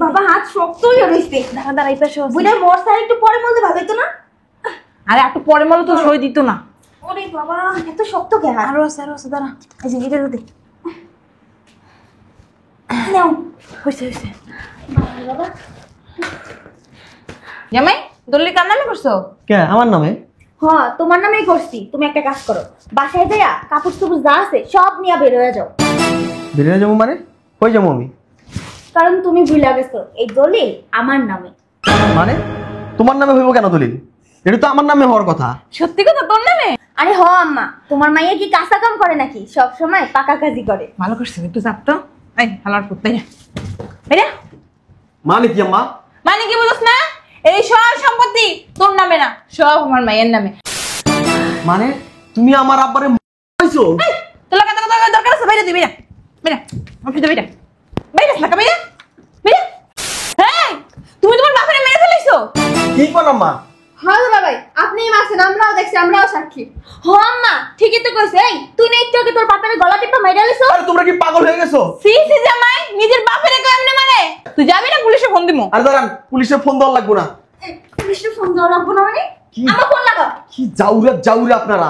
বাবা হাত শক্ত হয়ে রইছে। দাঁড়া দাঁড়া এই পাশে বুইড়া মরছে, আর একটু পরে মরলে ভালো হতো না? আরে একটু পরে মলে তো সই দিত না। ওরে বাবা এত শক্ত কে হাত? আরো আছে দাঁড়া। এই যে এটা দে। নাও। হইছে বাবা জামাই দলিল কার নামে করছো? কে আমার নামে? হ্যাঁ তোমার নামেই করছি। তুমি একটা কাজ করো, বাসায় যাইয়া কাপড় চোপড় যা আছে সব নিয়ে বের হয়ে যাও। বেরিয়ে যাবো মানে? কই যাবো আমি? কারণ তুমি ভুলে গেছো এই দলিল আমার নামে। মানে তোমার নামে হইব কেন দলিল? এটা তো আমার নামে হওয়ার কথা। সত্যি কথা তোর নামে? আরে হ আম্মা, তোমার মাইয়া কি কাঁচা কাম করে নাকি? সব সময় পাকা কাজই করে। ভালো করছিস, একটু চাপ তো। এই হালার পুত তাই না? মানে কি আম্মা? মানে কি বুঝছ না? এই সব সম্পত্তি তোর নামে না, সব আমার মায়ের নামে। মানে তুমি আমার আব্বারে কইছো? তোর কথা কথা দরকার আছে, বাইরে দিবি না। বাইরে অফিস দিবি না। বাইরে না বাইরে। বাইরে। এই তুমি তোমার বাপের মেরে ফেলেছো? কি কোন আম্মা? হ্যাঁ দুলা ভাই, আপনিই মারছেন, আমরাও দেখছি, আমরাও সাক্ষী। হ আম্মা ঠিকই তো কইছে। এই তুই না একটু আগে তোর বাপের গলা টিপা মাইরা লইছো? আরে তোমরা কি পাগল হয়ে গেছো? সি জামাই নিজের বাপের কেমনে মানে? তুই যাবি না পুলিশে ফোন দিমু? আরে দাঁড়ান, পুলিশে ফোন দেওয়া লাগবো না। পুলিশের ফোন দেওয়া লাগবো না মানে? কি? আমার ফোন লাগা। কি জাউরা আপনারা?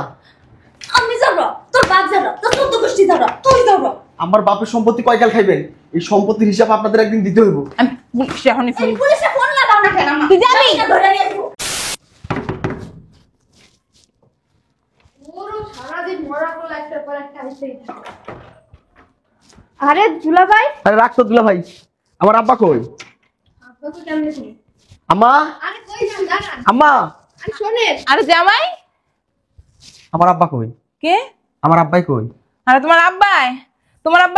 আমি যাবো, তোর বাপ যাবো, তোর চোদ্দ গোষ্ঠী যাবো, তুই যাবো। আমার বাপের সম্পত্তি কয়কাল খাইবেন? এই সম্পত্তির হিসাব আপনাদের একদিন দিতে হইব। আমি পুলিশে এখনই ফোন। এই পুলিশে ফোন লাগাও না কেন আম্মা? তুই যাবি? ধরে নিয়ে আসবো। পুরো সারাদিন মরা বলে একটার পর একটা আইতেই থাকে। আরে দুলা ভাই, আরে রাখতো দুলা ভাই, আমার আব্বা কই? আপনি তো কেমনে শুনি? আম্মা, আরে কই যান দাঁড়ান। আম্মা, আরে শোনেন। আরে জামাই আমার আব্বা কই? কে? আমার আব্বাই কই? আরে তোমার আব্বা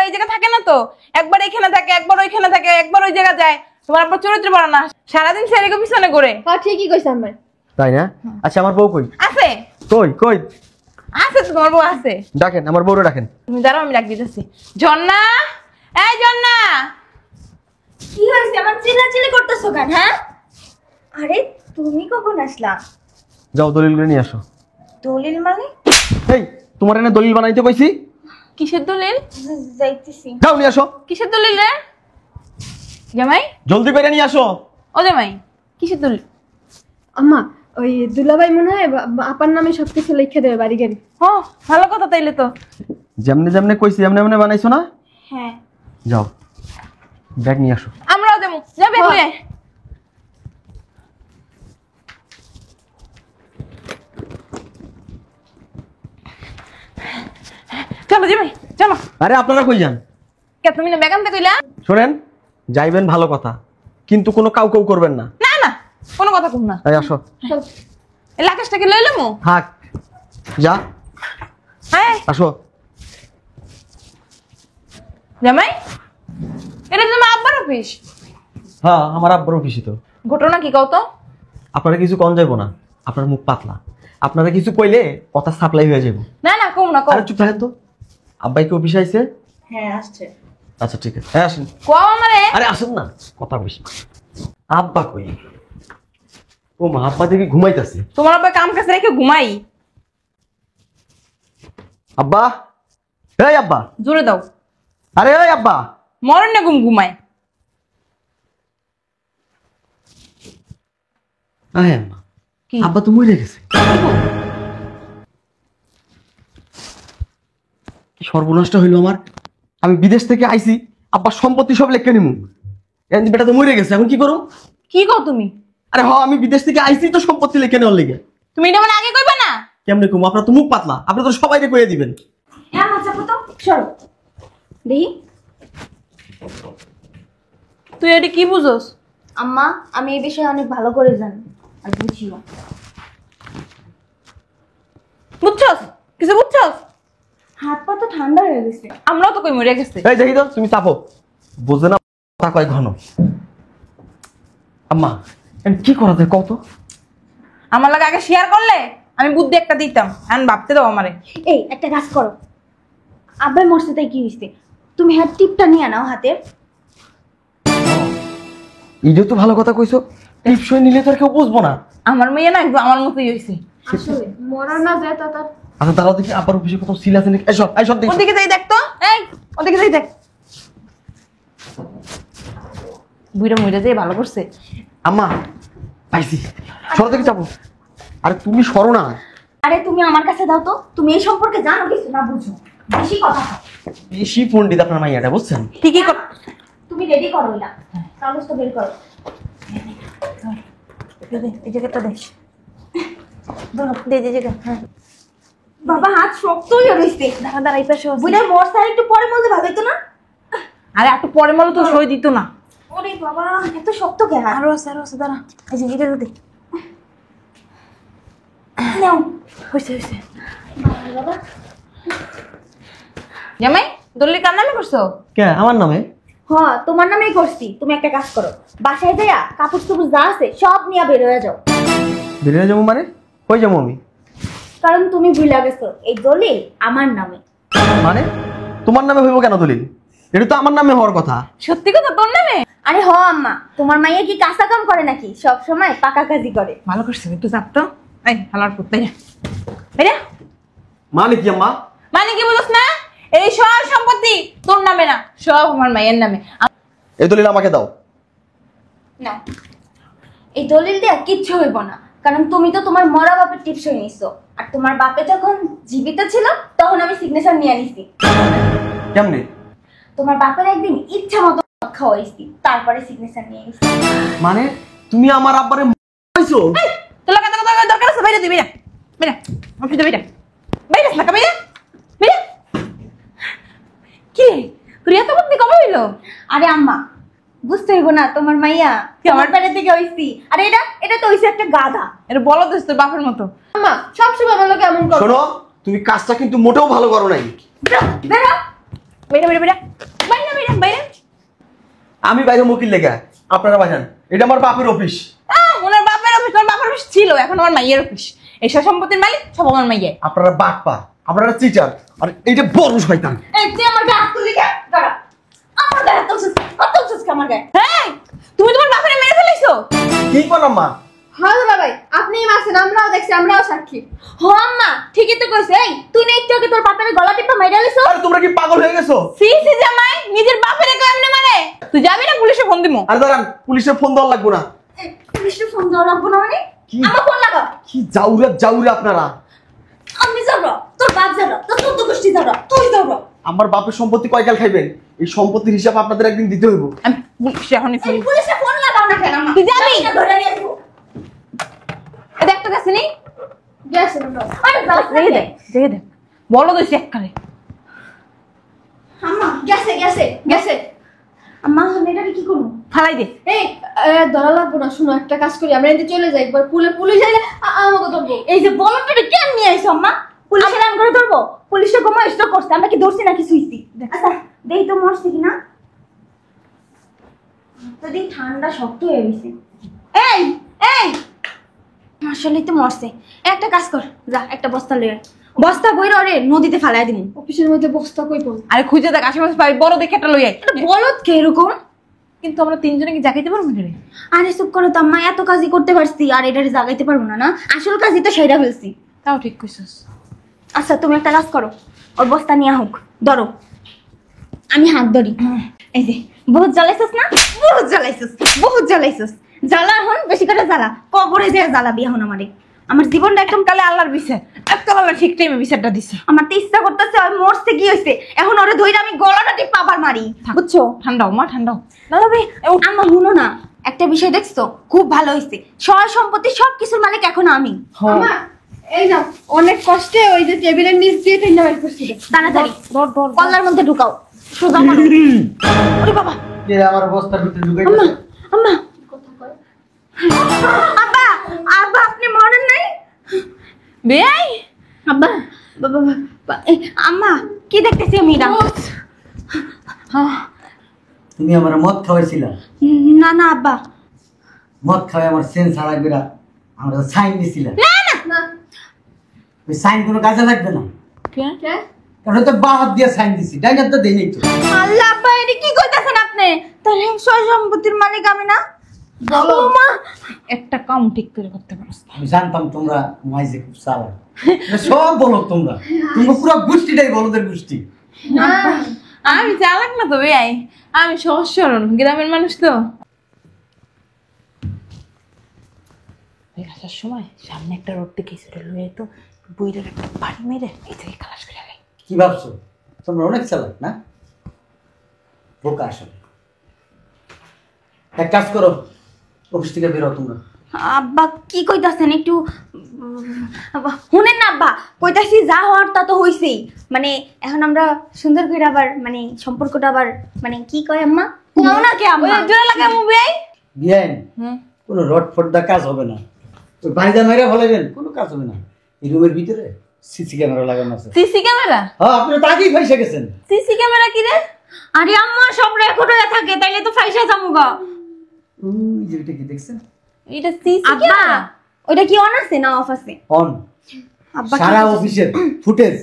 এই জায়গা থাকে না তো, একবার এখানে থাকে, একবার ওইখানে থাকে, একবার ওই জায়গা যায়। তোমার আব্বা চরিত্র বড় না, সারাদিন সেরিকে পিছনে করে। হ্যাঁ ঠিকই কইছ আম্মা। তাই না? আচ্ছা আমার বউ কই? আছে কই কই? আছে তো, তোমার বউ আছে। ডাকেন, আমার বউরে ডাকেন। তুমি দাঁড়াও, আমি ডাক দিতেছি। ঝর্ণা, এই ঝর্ণা। কি হইছে? আমার চিল্লাচিল্লি করতেছো কেন? হ্যাঁ আরে তুমি কখন আসলা? যাও দলিলগুলো নিয়ে আসো। দলিল মানে? এই তোমার এনে দলিল বানাইতে কইছি, কিসের দলিল? যাইতেছি। যাও নিয়ে আসো। কিসের দলিল রে জামাই? জলদি করে নিয়ে আসো। ও জামাই কিসের দলিল? আম্মা ওই দুলাভাই মনে হয় আপার নামে সবকিছু লিখে দেবে বাড়ি গাড়ি। ও ভালো কথা তাইলে তো। যেমনে যেমনে কইছি এমনি এমনি বানাইছো না? হ্যাঁ যাও ব্যাগ নিয়ে আসো। আমরাও দেবো, যাবে তুই। চলো জামাই চলো। আরে আপনারা কই যান? কে তুমি না বেগামতে কইলা? শোনেন, যাইবেন ভালো কথা, কিন্তু কোনো কাউ কাউ করবেন না। না না কোনো কথা কম না। এই আসো। এই লাকেশটাকে লইলাম। থাক, যা হ্যাঁ আসো। জামাই এটা তোমার আব্বার অফিস? হ্যাঁ আমার আব্বার অফিসই তো। ঘটনা কি কও তো? আপনারা কিছু কম যাইবো না, আপনার মুখ পাতলা, আপনারা কিছু কইলে কথা সাপ্লাই হয়ে যাবো। না না কম না কম। আরে চুপ থাকেন তো। আব্বাই কি অফিসে আইছে? হ্যাঁ আসছে। আচ্ছা ঠিক আছে, হ্যাঁ আসেন। কও আমারে। আরে আসেন না, কথা বেশি। আব্বা কই? ও মা, আব্বা দেখি ঘুমাইতেছে। তোমার আব্বা কাম কাজ রেখে ঘুমাই। আব্বা, এই আব্বা, জোরে দাও। আরে এই আব্বা। মরণ না ঘুমায়। আয় আম্মা, কি? আব্বা তো মরে গেছে। কি সর্বনাশটা হইলো আমার। আমি বিদেশ থেকে আইছি, আব্বা সম্পত্তি সব লেখকে নিমু, বেটা তো মরে গেছে, এখন কি করুম? কি কও তুমি? আরে হ, আমি বিদেশ থেকে আইছি তো সম্পত্তি লেখকে নেওয়ার লেগে। তুমি এটা মানে আগে কইবা না? কেমনে কম? আপনার তো মুখ পাতলা, আপনার তো সবাই কইয়ে দিবেন। হ্যাঁ মজা তো সরো দেখি। তুই এটা কি বুঝোস? আম্মা আমি এই বিষয়ে অনেক ভালো করে জানি আর বুঝিও। বুঝছস? কিছু বুঝছস? হাত পা তো ঠান্ডা হয়ে গেছে। আমরাও তো কই মরে গেছে। এই দেখি তো, তুমি চাপো, বোঝে না কথা কয় ঘন। আম্মা এখন কি করা যায় কত? আমার লাগে আগে শেয়ার করলে আমি বুদ্ধি একটা দিতাম, এখন ভাবতে দাও আমারে। এই একটা কাজ করো, আব্বাই মরছে তাই কি হইছে, তুমি হাত টিপটা নিয়ে নাও হাতে। এইটা তো ভালো কথা কইছো, টিপসই নিলে তো আর কেউ বুঝবো না। আমার মেয়ে না একদম আমার মতোই হইছে। আসলে মরা না যায় তা তার। আচ্ছা দাঁড়াও দেখি, আব্বার অফিসে কোথাও সিল আছে নাকি। এসব এসব দেখি। ওদিকে যাই দেখ তো। এই ওদিকে যাই দেখ। বুইরা মুইরা দিয়ে ভালো করছে। আম্মা পাইছি, সরো থেকে যাবো। আরে তুমি সরো না। আরে তুমি আমার কাছে দাও তো, তুমি এই সম্পর্কে জানো কিছু না বুঝো, বেশি কথা বলো। বেশি পণ্ডিত আপনার মাইয়াটা, বুঝছেন? ঠিকই কর। তুমি রেডি করো না, কাগজটা বের করো। এই জায়গাটা দে। ধরো, দে জায়গা। হ্যাঁ। বাবা হাত শক্ত হয়ে রইছে। দাঁড়া দাঁড়া, এই পাশে বুঝলে মরসা একটু পরে বলতে ভালো হতো না? আরে একটু পরে বলো তো, সই দিত না। ওরে বাবা এত শক্ত কে হাত? আরো আছে দাঁড়া। এই যে এটা দে। নাও। হইছে হইছে। বাবা জামাই দলিল কার নামে করছো? কে আমার নামে? হ্যাঁ তোমার নামেই করছি। তুমি একটা কাজ করো, বাসায় যাইয়া কাপড় চোপড় যা আছে সব নিয়ে বের হয়ে যাও। বেরিয়ে যাবো মানে? কই যাবো আমি? কারণ তুমি ভুলে গেছো এই দলিল আমার নামে। মানে তোমার নামে হইব কেন দলিল? এটা তো আমার নামে হওয়ার কথা। সত্যি কথা তোর নামে? আরে হ আম্মা, তোমার মাইয়া কি কাঁচা কাম করে নাকি? সব সময় পাকা কাজই করে। ভালো করছে, একটু চাপ তো। এই হালার পুত, তাই না? তাই না? মানে কি আম্মা? মানে কি বুঝছ না? এই সব সম্পত্তি তোর নামে না, সব আমার মায়ের নামে। এই দলিল আমাকে দাও। না, এই দলিল দেয়া কিচ্ছু হইব না, কারণ তুমি তো তোমার মরা বাপের টিপস হয়ে নিছো। আর তোমার বাপে যখন জীবিত ছিল তখন আমি সিগনেচার নিয়ে নিছি। কেমনে? তোমার বাপের একদিন ইচ্ছা মতো খাওয়াইছি, তারপরে সিগনেচার নিয়ে নিছি। মানে তুমি আমার আব্বারে মাইছো? তোর কথা কথা দরকার আছে, বাইরে দিবি না। বেরা, অফিসে বেরা। বাইরে না কাবিরা। বেরা। কি? তোর এত বুদ্ধি কবে হইলো? আরে আম্মা বুঝতে হইব না, তোমার মাইয়া আমার পেটের দিকে হইছি। আরে এটা তো হইছে একটা গাধা। এটা বলো তো তোর বাপের মতো। আম্মা সবসময় আমার লোক এমন করো। শোনো, তুমি কাজটা কিন্তু মোটেও ভালো করো নাই। বেরো। বাইরে বাইরে বাইরে বাইরে বাইরে বাইরে। আমি বাইরে মুকিল লেখা, আপনারা বাজান। এটা আমার বাপের অফিস। ওনার বাপের অফিস, ওনার বাপের অফিস ছিল, এখন আমার মাইয়ের অফিস। এই সব সম্পত্তির মালিক সব আমার মাইয়ের। আপনারা বাটপা, আপনারা চিটার, আর এইটা বড় শয়তান। এই তুই আমার গায়ে হাত তুললি কেন? দাঁড়া, আমার গায়ে হাত তুলছিস? হাত তুলছিস কে আমার গায়ে? হ্যাঁ, তুমি তোমার বাপের মেরে ফেলেছো। কি করলাম মা? হ্যাঁ দুলা ভাই, আপনিই মারছেন, আমরাও দেখছি, আমরাও সাক্ষী। হ আম্মা ঠিকই তো কইছে। এই তুই না একটু আগে তোর বাপের গলা টিপা মাইরা লইছো? আরে তোমরা কি পাগল হয়ে গেছো? সি সি জামাই নিজের বাপের কেমনে মারে? তুই যাবি না পুলিশে ফোন দিমু? আর দাঁড়ান, পুলিশে ফোন দেওয়া লাগবো না। পুলিশে ফোন দেওয়া লাগবো না মানে? কি? আমার ফোন লাগাও। কি জাউরা আপনারা। আমি যাবো, তোর বাপ যাবো, তোর চোদ্দ গোষ্ঠী যাবো, তুই যাবো। আমার বাপের সম্পত্তি কয়কাল খাইবেন? এই সম্পত্তির হিসাব আপনাদের একদিন দিতে হইব। আমি পুলিশে এখনই ফোন। এই পুলিশে ফোন লাগাও না কেন আম্মা? তুই যাবি? আমি ধরে নিয়ে আসবো। দেখ তো গেছে নি? গেছে দুলা ভাই। আরে যাও দেখে দে, দেখে দে। বলো তো চেক করে। আম্মা গেছে গেছে গেছে। আম্মা আমি এটা কি করবো? ফালাই দে। এই ধরা লাগবো না, শুনো একটা কাজ করি, আমরা এদিকে চলে যাই, একবার পুলিশ আইলে আমাকে ধরবো। এই যে বলটা কেন নিয়ে আইছো আম্মা? পুলিশের নাম করে ধরবো? পুলিশে গোমা স্টক করছে, আমরা কি ধরছি নাকি শুইছি? আচ্ছা দেই তো মরছে কিনা। যদি ঠান্ডা শক্ত হয়ে গেছে। এই এই আসলেই তো মরছে। একটা কাজ কর, যা একটা বস্তা লয়ে আয়। বস্তা বইরা ওরে নদীতে ফালাই দিমু। অফিসের মধ্যে বস্তা কই পাবো? আরে খুঁজে দেখ আশেপাশে পাই, বড় দেখে একটা লই আয়। এটা বলত কে এরকম? কিন্তু আমরা তিনজনে কি জাগাইতে পারবো না রে? আরে চুপ করো তো আম্মা, এত কাজই করতে পারছি আর এটারে জাগাইতে পারবো না? না আসল কাজই তো সেটা ফেলছি। তাও ঠিক কইছস। আচ্ছা তুমি একটা কাজ করো, ওর বস্তা নিয়ে হোক, ধরো আমি হাত ধরি। এই যে বহুত জ্বালাইছিস না, বহুত জ্বালাইছিস, বহুত জ্বালাইছিস। জ্বালা এখন বেশি করে জ্বালা, কবরে যে জ্বালাবি এখন আমারে। আমার জীবনটা একদম কালে আল্লাহর বিচার, একটা আল্লাহ ঠিক টাইমে বিচারটা দিছে। আমার তো ইচ্ছা করতেছে আর মরছে কি হয়েছে এখন ওরে ধইরা আমি গলাটা টিপা আবার মারি, বুঝছো? ঠান্ডাও মা, ঠান্ডাও। দাদা ভাই আম্মা শুনো না, একটা বিষয় দেখছো খুব ভালো হয়েছে, সয় সম্পত্তি সব কিছুর মালিক এখন আমি। আম্মা এই নাও, অনেক কষ্টে ওই যে টেবিলের নিচ দিয়ে টেন্ডা বের করছি। তাড়াতাড়ি কল্লার মধ্যে ঢুকাও, সোজা করো। ওরে বাবা, কে আমার বস্তার ভিতরে ঢুকাই আম্মা দিয়েছে? আম্মা আব্বা আব্বা আপনি মরেন নাই? বেয়াই আব্বা বাবা আম্মা কি দেখতেছি আমি এটা? তুমি আমার মদ খাওয়াইছিলা, না না আব্বা, মদ খাওয়াই আমার সেন্স হারাই বেড়া আমরা সাইন দিছিলা। না ওই সাইন কোনো কাজে লাগবে না, কে? কে? কারণ তো বা হাত দিয়ে সাইন দিছি, ডাইনার তো দেয়নি তো। আল্লাহ আব্বা এটা কি কইতাছেন আপনি? তাহলে সয় সম্পত্তির মালিক আমি না? বলো। মা একটা কাম ঠিক করে করতে পারছ না। আমি জানতাম তোমরা মাইজে খুব চালাক, সব বলো তোমরা পুরো গোষ্ঠীটাই বলদের গোষ্ঠী। আমি চালাক না তো বেয়াই, আমি সহজ সরল গ্রামের মানুষ তো। ওই আসার সময় সামনে একটা রোড থেকে সেটা লয়ে তো বইটার একটা বাড়ি মেরে এই থেকে খালাস করে আগে। কি ভাবছো তোমরা অনেক চালাক না? বোকা আসলে। এক কাজ করো, অফিস থেকে বেরো তোমরা। আব্বা কি কইতাছেন একটু আব্বা শুনেন না আব্বা, কইতাছি যা হওয়ার তা তো হইছেই। মানে এখন আমরা সুন্দর করে আবার মানে সম্পর্কটা আবার মানে কি কয় আম্মা কোন না কে আম্মা জোরে লাগা মুভি বিয়াইন কোনো রড ফডদা কাজ হবে না। ওই বাড়িতে মেরে ফেলাবেন, কোনো কাজ হবে না। এই রুমের ভিতরে সিসি ক্যামেরা লাগানো আছে। CC camera? হ্যাঁ, আপনি তো আগেই ফাইসে গেছেন। সিসি ক্যামেরা কি রে? আরে আম্মা সব রেকর্ড হয়ে থাকে, তাইলে তো ফাইসা যামুগা। ওই যে এটা কি দেখছেন? এটা সিসি আব্বা ক্যামেরা? ওইটা কি অন আছে না অফ আছে? অন। আব্বা সারা অফিসের ফুটেজ,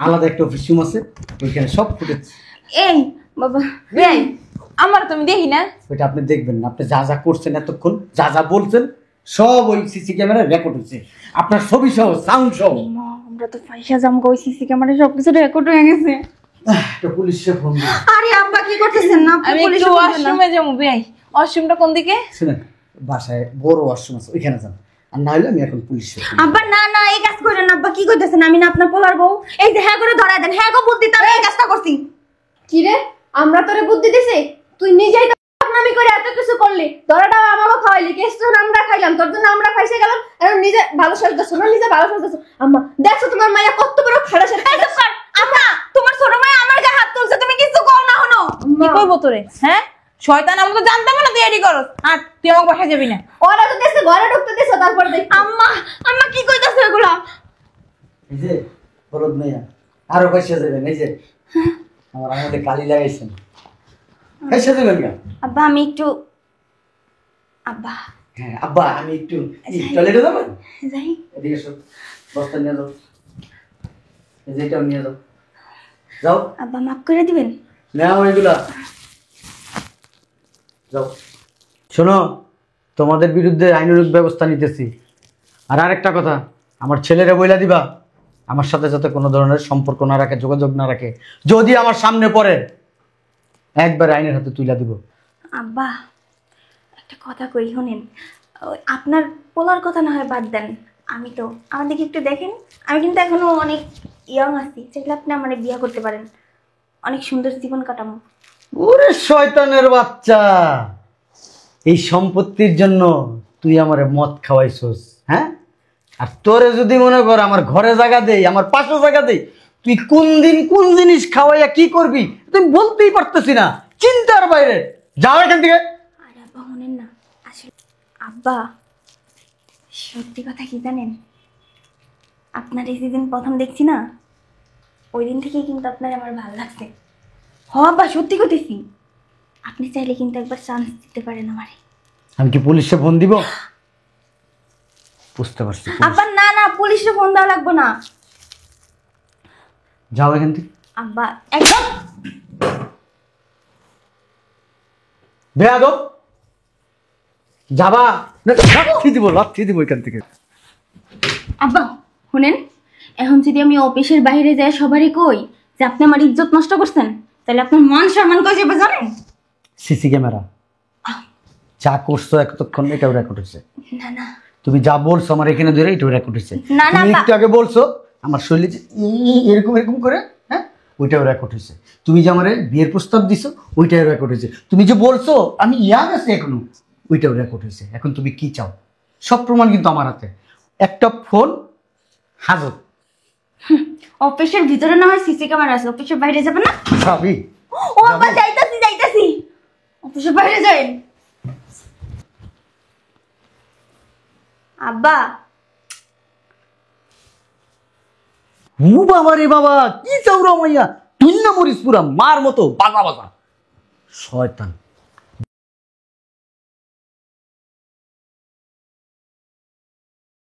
আলাদা একটা অফিস রুম আছে, ওইখানে সব ফুটেজ। এই বাবা এই আমার তুমি দেখি না। ওইটা আপনি দেখবেন না। আপনি যা যা করছেন এতক্ষণ, যা যা বলছেন সব ওই সিসি ক্যামেরায় রেকর্ড হচ্ছে। আপনার ছবি সহ, সাউন্ড সহ। মা আমরা তো ফাইসা যামুগা, ওই সিসি ক্যামেরা সবকিছু রেকর্ড হয়ে গেছে। একটা পুলিশে ফোন দিন। আরে আব্বা কি করতেছেন না? আমি একটু ওয়াশরুমে যাবো ভাই। ওয়াশরুমটা কোন দিকে? শুনেন, বাসায় বড় ওয়াশরুম আছে, ওইখানে যান। আর না হলে আমি এখন পুলিশে ফোন দিই। আব্বা না না এই কাজ করেন না। আব্বা কি কইতেছেন? আমি না আপনার পোলার বউ। এই যে হ্যাঁ করে ধরায় দেন, হ্যাঁ গো বুদ্ধি তো আমি এই কাজটা করছি। কি রে, আমরা তোরে বুদ্ধি দিছি? তুই নিজেই তো নামি করে এত কিছু করলি, তোরাটাও আমাকে খাওয়াইলি, কেস তো আমরা খাইলাম, তোর জন্য আমরা ফাইসে গেলাম। এখন নিজে ভালো সাজতেছো না, নিজে ভালো সাজতেছো। আম্মা দেখছো তোমার মাইয়া কত বড় খারাপ সাজে। এই চুপ কর। আম্মা তোমার ছোট ভাই আমার গায়ে হাত তুলছে, তুমি কিছু কও না হনো। কি করবো তোরে? হ্যাঁ শয়তান, আমরা তো জানতাম না তুই এডি করস। আর তুই আমাকে বাসা যাবি না। ওরা তো দেশে ঘরে ঢুকতে দিছো, তারপর দেখ আম্মা আম্মা কি কইতাছো এগুলা? এই যে বলদ মেয়া, আরো পয়সা যাবেন। এই যে আমার আমাদের কালি লাগাইছেন, পয়সা যাবেন না? আব্বা আমি একটু আব্বা হ্যাঁ আব্বা, আমি একটু টয়লেটে যাবেন? যাই। এদিকে এসো, বস্তা নিয়ে যাও। এই যে এটাও নিয়ে যাও। যাও, আব্বা মাফ করে দিবেন। নাও এগুলা, যাও। শোনো, তোমাদের বিরুদ্ধে আইনানুগ ব্যবস্থা নিতেছি। আর আরেকটা কথা, আমার ছেলেরা বইলা দিবা আমার সাথে যাতে কোনো ধরনের সম্পর্ক না রাখে, যোগাযোগ না রাখে। যদি আমার সামনে পড়ে একবার আইনের হাতে তুইলা দিব। আব্বা একটা কথা কই শুনেন, ওই আপনার পোলার কথা না হয় বাদ দেন, আমি তো আমার দিকে একটু দেখেন। আমি কিন্তু এখনো অনেক ইয়ং আছি, চাইলে আপনি আমার বিয়ে করতে পারেন, অনেক সুন্দর জীবন কাটাবো। ওরে শয়তানের বাচ্চা, এই সম্পত্তির জন্য তুই আমারে মদ খাওয়াইছস, হ্যাঁ? আর তোরে যদি মনে কর আমার ঘরে জায়গা দেই, আমার পাশে জায়গা দেই, তুই কোন দিন কোন জিনিস খাওয়াইয়া কি করবি তুই বলতেই পারতেছি না, চিন্তার বাইরে। যাও এখান থেকে। আর আব্বা শুনেন না, আসলে আব্বা সত্যি কথা কি জানেন, আপনার এই যেদিন প্রথম দেখছি না, ওই দিন থেকেই কিন্তু আপনার আমার ভালো লাগছে। হ আব্বা সত্যি কইতেছি, আপনি চাইলে কিন্তু একবার চান্স দিতে পারেন আমারে। আমি কি পুলিশে ফোন দিব? বুঝতে পারছি। আব্বা না না পুলিশে ফোন দেওয়া লাগবে না। যাও এখান থেকে। আব্বা একদম বেয়াদব, যাবা না? লাথি দিব এখান থেকে। আব্বা শুনেন, এখন যদি আমি অফিসের বাইরে যাই সবারই কই যে আপনি আমার ইজ্জত নষ্ট করছেন, তাহলে আপনার মান সম্মান কই যাবে জানেন? সিসি ক্যামেরা যা করছো এতক্ষণ এটাও রেকর্ড হয়েছে। না না তুমি যা বলছো আমার এখানে ধরে এটাও রেকর্ড হয়েছে। না, না, তুমি বা- একটু আগে বলছো আমার শরীরে যে এরকম এরকম করে, হ্যাঁ, ওইটাও রেকর্ড হয়েছে। তুমি যে আমার বিয়ের প্রস্তাব দিছো ওইটাও রেকর্ড হয়েছে। তুমি যে বলছো আমি ইয়াং আছি এখনো, ওইটাও রেকর্ড হয়েছে। এখন তুমি কি চাও? সব প্রমাণ কিন্তু আমার হাতে। একটা ফোন হাজত, অফিসের ভিতরে না হয় সিসি ক্যামেরা আছে, অফিসের বাইরে যাবে না? সবই। ও আব্বা যাইতাছি যাইতাছি, অফিসের বাইরে যাই। আব্বা ও বাবা রে বাবা, কি চাও রে মাইয়া, তুই না মরিস পুরা মার মতো বাজা বাজা শয়তান।